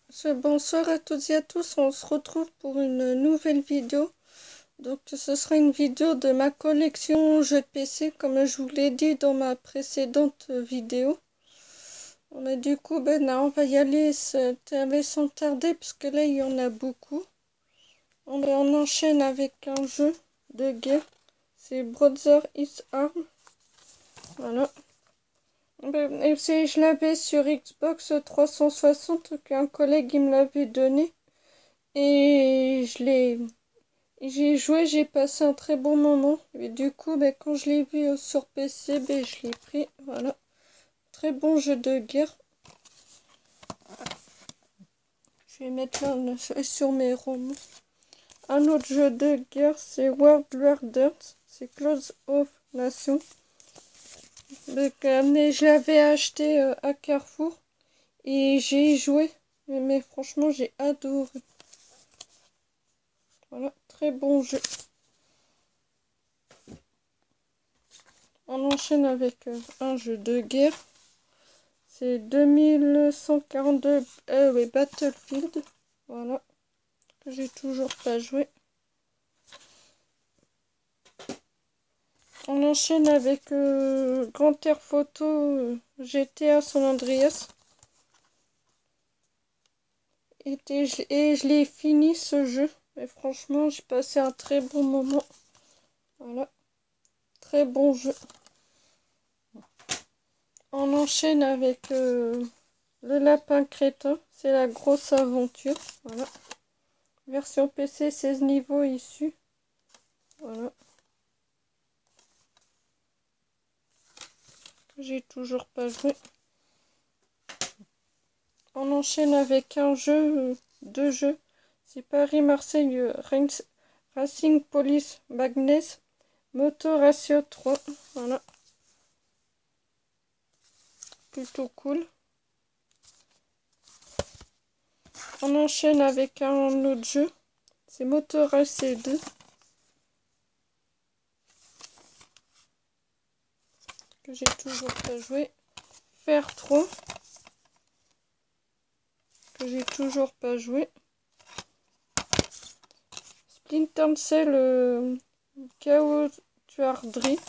Bonsoir à toutes et à tous, on se retrouve pour une nouvelle vidéo. Donc ce sera une vidéo de ma collection jeux de PC comme je vous l'ai dit dans ma précédente vidéo. Mais du coup là, on va y aller sans tarder parce que là il y en a beaucoup. On enchaîne avec un jeu de guerre, c'est Brother Is Arm. Voilà. Et je l'avais sur Xbox 360 qu'un collègue il me l'avait donné. Et j'ai joué, j'ai passé un très bon moment. Et du coup, quand je l'ai vu sur PC, je l'ai pris. Voilà. Très bon jeu de guerre. Je vais mettre là sur mes ROM. Un autre jeu de guerre, c'est World War II. C'est Clash of Nations. Je l'avais acheté à Carrefour. Et j'ai joué. Mais franchement, j'ai adoré. Voilà, très bon jeu. On enchaîne avec un jeu de guerre. C'est 2142 oui, Battlefield. Voilà. Que j'ai toujours pas joué. On enchaîne avec Grand Air Photo GTA San Andreas. Et je l'ai fini ce jeu. Et franchement, j'ai passé un très bon moment. Voilà. Très bon jeu. On enchaîne avec le lapin crétin. C'est la grosse aventure. Voilà. Version PC, 16 niveaux issus. Voilà. J'ai toujours pas joué. On enchaîne avec un jeu, deux jeux. C'est Paris-Marseille Racing Police Magnès Moto Ratio 3. Voilà. Plutôt cool. On enchaîne avec un autre jeu. C'est Moto Ratio 2. Que j'ai toujours pas joué. Faire 3. Que j'ai toujours pas joué. Splinter Cell Chaos Tuardry.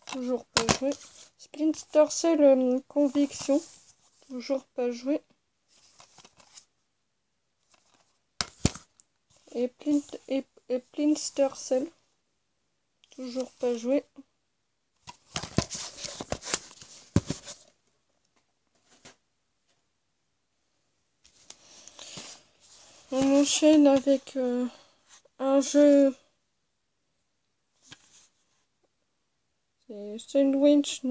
Toujours pas joué. Splinter Cell Conviction. Toujours pas joué. Et Splinter Cell. Toujours pas joué. On enchaîne avec un jeu. C'est Sandwich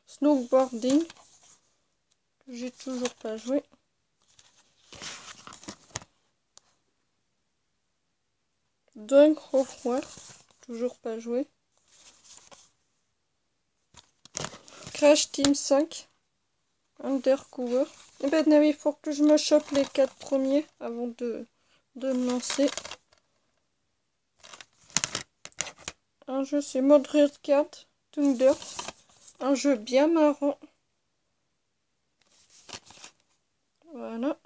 Snowboarding. Que j'ai toujours pas joué. Dawn of War. Toujours pas joué. Crash Team 5. Undercover. Et il faut que je me chope les 4 premiers avant de me lancer. Un jeu, c'est Modred Card Thunder. Un jeu bien marrant. Voilà.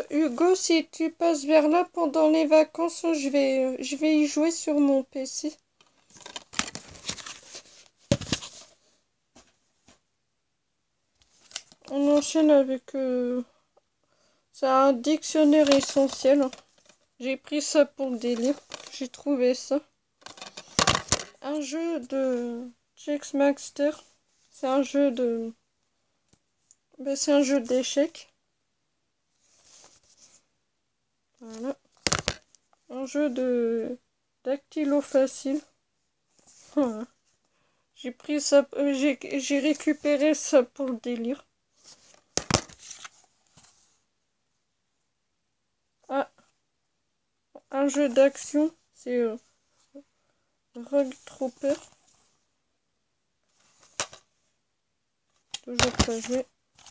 Hugo, si tu passes vers là pendant les vacances, je vais y jouer sur mon PC. On enchaîne avec c'est un dictionnaire essentiel. J'ai pris ça pour le délire. J'ai trouvé ça. Un jeu de Chexmaster. C'est un jeu de... c'est un jeu d'échecs. Voilà. Un jeu de dactylo facile. Voilà. J'ai pris ça, j'ai récupéré ça pour le délire. Ah, un jeu d'action, c'est Rogue Trooper. Toujours pas joué.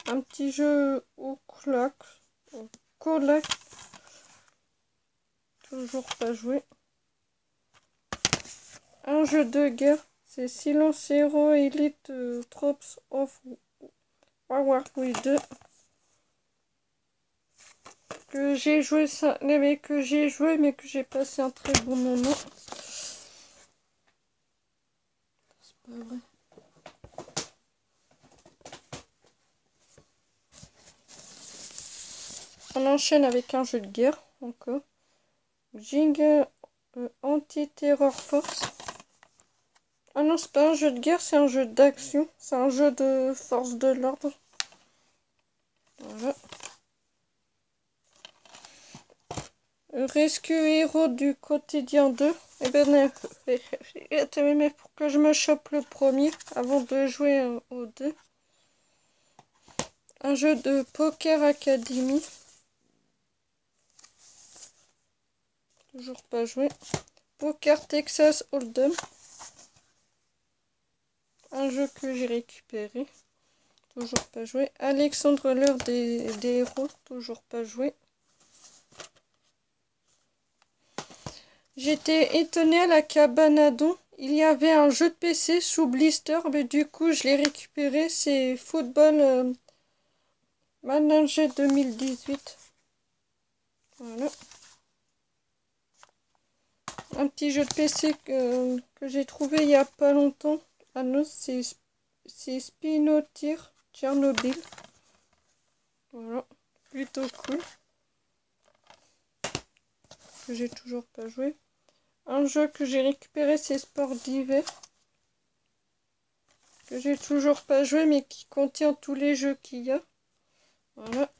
Un petit jeu au Colac. Toujours pas joué. Un jeu de guerre, C'est Silence Hero Elite Troops of Warfare 2. Que j'ai joué ça, mais que j'ai passé un très bon moment. C'est pas vrai. On enchaîne avec un jeu de guerre encore. Jing Anti-Terror Force. Ah non, c'est pas un jeu de guerre, c'est un jeu d'action. C'est un jeu de force de l'ordre. Voilà. Rescue Hero du quotidien 2. Eh ben, mais pour que je me chope le premier avant de jouer au 2. Un jeu de Poker Academy. Toujours pas joué. Poker Texas Hold'em. Un jeu que j'ai récupéré. Toujours pas joué. Alexandre l'heure des héros. Toujours pas joué. J'étais étonnée à la cabane à Don. Il y avait un jeu de PC sous blister, mais du coup je l'ai récupéré. C'est Football Manager 2018. Voilà. Un petit jeu de PC que j'ai trouvé il y a pas longtemps. Ah non, c'est Spinotir Tchernobyl. Voilà. Plutôt cool. Que j'ai toujours pas joué. Un jeu que j'ai récupéré, c'est Sport d'hiver. Que j'ai toujours pas joué, mais qui contient tous les jeux qu'il y a. Voilà.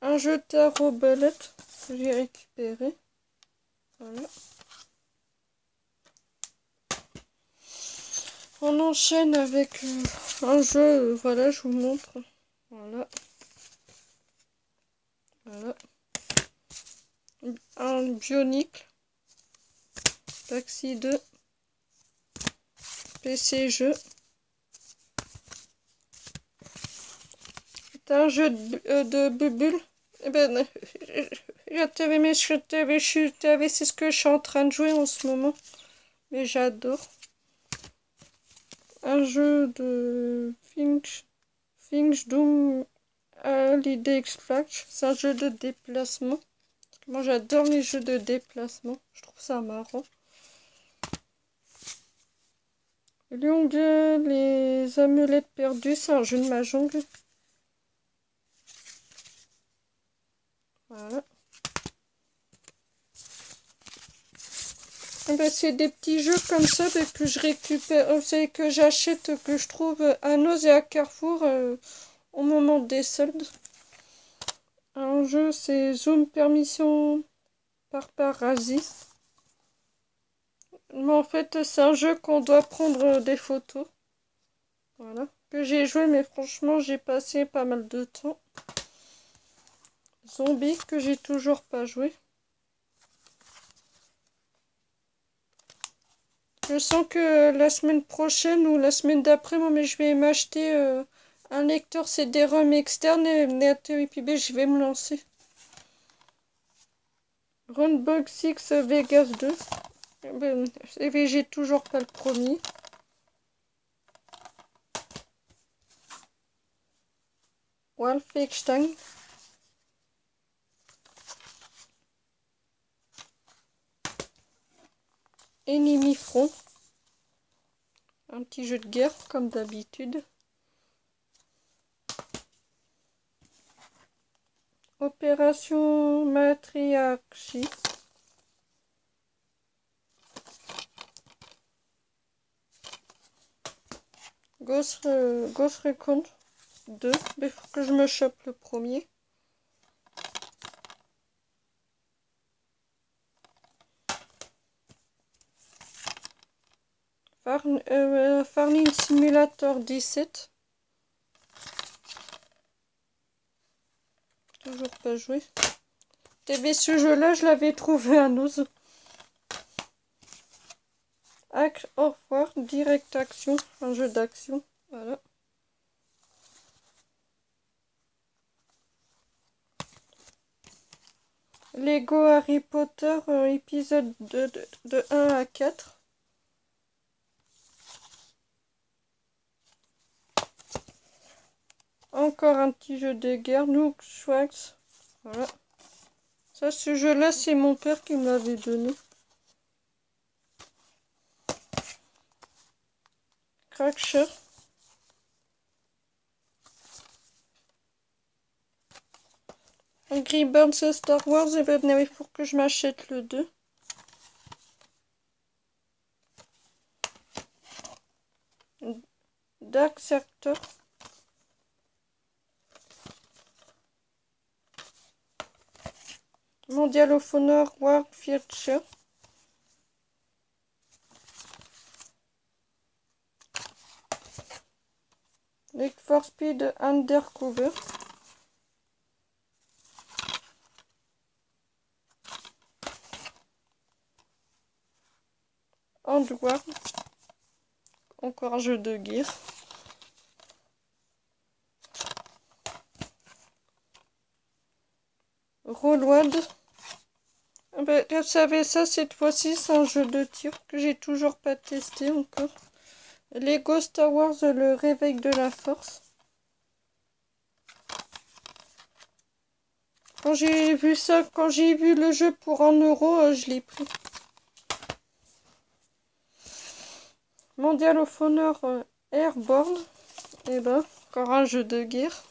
Un jeu tarot belette que j'ai récupéré. Voilà. On enchaîne avec un jeu, voilà, je vous montre. Voilà. Voilà. Un Bionicle. Taxi 2. PC jeu. C'est un jeu de bubule. Eh ben, c'est ce que je suis en train de jouer en ce moment. Mais j'adore. Un jeu de Finch Doom Holiday Extract. C'est un jeu de déplacement. Moi j'adore les jeux de déplacement. Je trouve ça marrant. Les amulettes perdues. C'est un jeu de mahjong. Voilà. Ben, c'est des petits jeux comme ça que je récupère, c'est que j'achète, que je trouve à Noz et à Carrefour au moment des soldes. Un jeu, c'est Zoom Permission par Parasite. Mais en fait, c'est un jeu qu'on doit prendre des photos. Voilà. Que j'ai joué, mais franchement, j'ai passé pas mal de temps. Zombie, que j'ai toujours pas joué. Je sens que la semaine prochaine ou la semaine d'après, moi, mais je vais m'acheter un lecteur CD-ROM externe et puis je vais me lancer. Runbox 6 Vegas 2. Ben, j'ai toujours pas le premier. Wolfenstein. Enemy Front. Un petit jeu de guerre comme d'habitude. Opération Matriarchie. Ghost Recon 2. Mais il faut que je me chope le premier. Farming Simulator 17. Toujours pas joué. TV, ce jeu-là, je l'avais trouvé à Noz. Act of War, Direct Action, un jeu d'action. Voilà. Lego Harry Potter, épisode de 1 à 4. Encore un petit jeu de guerre, Nook Schwax. Voilà. Ça, ce jeu-là, c'est mon père qui me l'avait donné. Crackshot. Angry Birds Star Wars, et ben il faut que je m'achète le 2. Dark Sector. Mondial of Honor War Future. Lake for Speed Undercover. Handward. Encore un jeu de guerre. Rollwad. Ben, vous savez ça, cette fois-ci, c'est un jeu de tir que j'ai toujours pas testé encore. Lego Star Wars, le réveil de la force. Quand j'ai vu ça, quand j'ai vu le jeu pour 1 €, je l'ai pris. Mondial of Honor Airborne. Et ben, encore un jeu de guerre.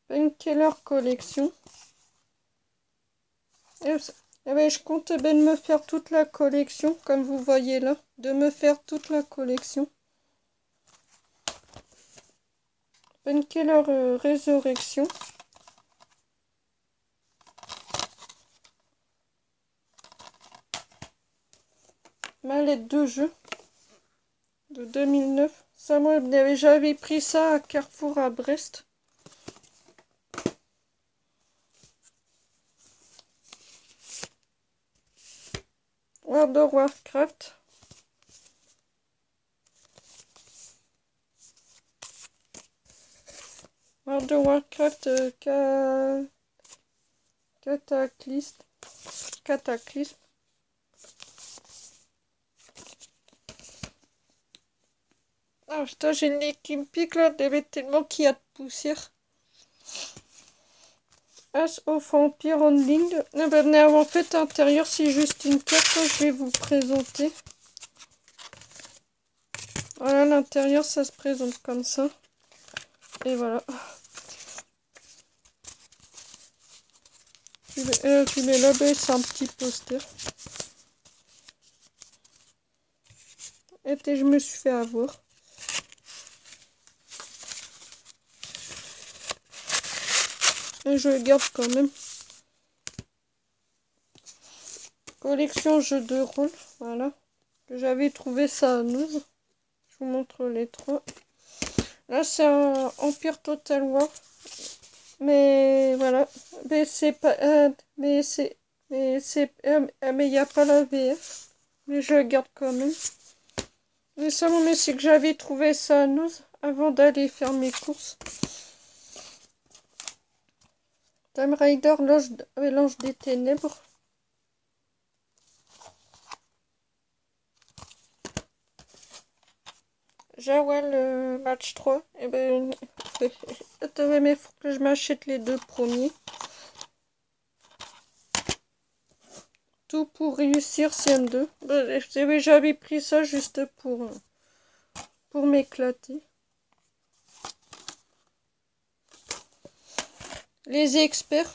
Painkiller Collection. Et ben, je compte de me faire toute la collection, comme vous voyez là. De me faire toute la collection. Painkiller Résurrection. Mallette de jeu. De 2009. Ça, moi, j'avais pris ça à Carrefour à Brest. World of Warcraft. World of Warcraft Cataclysme. Ah putain, j'ai une nez qui me pique là, il y avait tellement qu'il y a de poussière. As of Empire Onling. En fait, à l'intérieur, c'est juste une carte que je vais vous présenter. Voilà, l'intérieur, ça se présente comme ça. Et voilà. Tu mets là, c'est un petit poster. Et je me suis fait avoir. Et je le garde quand même. Collection jeux de rôle. Voilà. J'avais trouvé ça à nous. Je vous montre les 3. Là, c'est un Empire Total War. Mais voilà. Mais c'est pas. Mais il n'y a pas la VF. Mais je le garde quand même. Mais ça, mais c'est que j'avais trouvé ça à nous avant d'aller faire mes courses. Time Raider, l'ange des ténèbres. Jawal match 3. Et ben, mais il faut que je m'achète les 2 premiers. Tout pour réussir CM2. J'avais pris ça juste pour m'éclater. Les experts.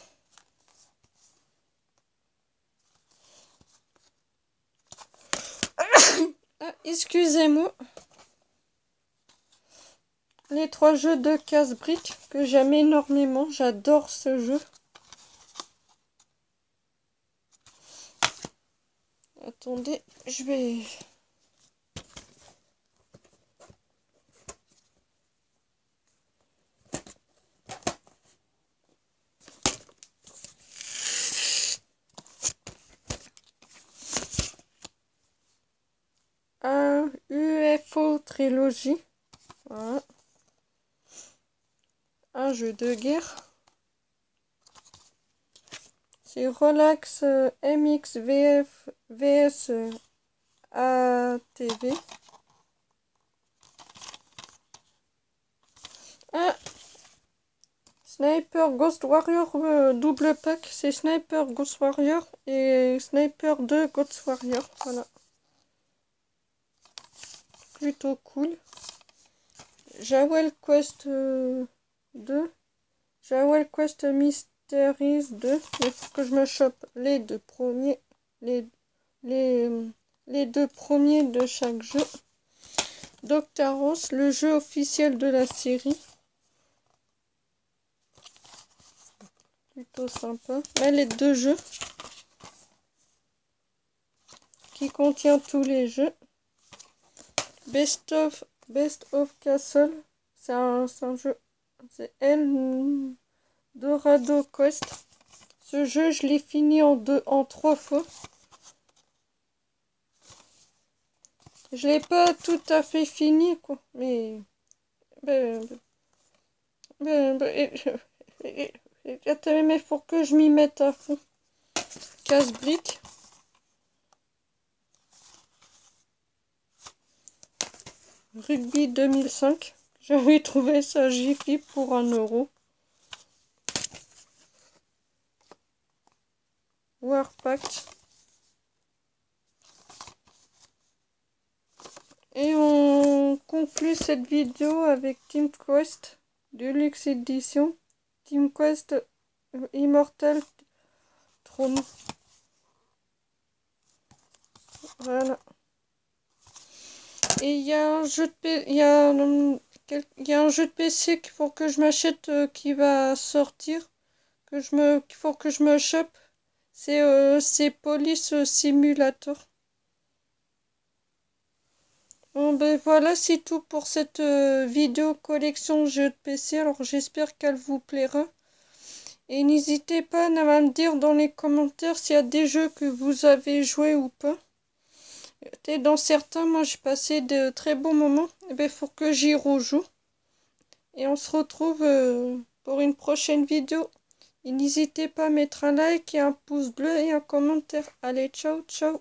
Ah, excusez-moi. Les 3 jeux de casse-briques que j'aime énormément. J'adore ce jeu. Attendez, je vais... Un UFO trilogie. Voilà. Un jeu de guerre. C'est Relax MX VF VS ATV. Ah, Sniper Ghost Warrior double pack, c'est Sniper Ghost Warrior et Sniper 2 Ghost Warrior, voilà. Plutôt cool. Jawel Quest 2, Jawel Quest Mysteries 2, il faut que je me chope les deux premiers, les deux premiers de chaque jeu. Doctaros, le jeu officiel de la série. Plutôt sympa. Là, les deux jeux qui contient tous les jeux. Best of Castle, c'est un jeu, c'est Dorado Quest. Ce jeu, je l'ai fini en 3 fois. Je l'ai pas tout à fait fini, quoi, mais mais faut que je m'y mette à fond. Casse-brique. Rugby 2005. J'avais trouvé ça Jiffy pour 1 €. Warpact. Et on conclut cette vidéo avec Team Quest Deluxe Edition. Team Quest Immortal Throne. Voilà. Et il y a un jeu de il y a un jeu de PC qu'il faut que je m'achète qui va sortir, qu'il faut que je me chope. C'est Police Simulator. Bon ben voilà, c'est tout pour cette vidéo collection jeux de PC. Alors j'espère qu'elle vous plaira. Et n'hésitez pas à me dire dans les commentaires s'il y a des jeux que vous avez joué ou pas. Et dans certains, moi j'ai passé de très bons moments. Et ben faut que j'y rejoue. Et on se retrouve pour une prochaine vidéo. Et n'hésitez pas à mettre un like et un pouce bleu et un commentaire. Allez, ciao, ciao.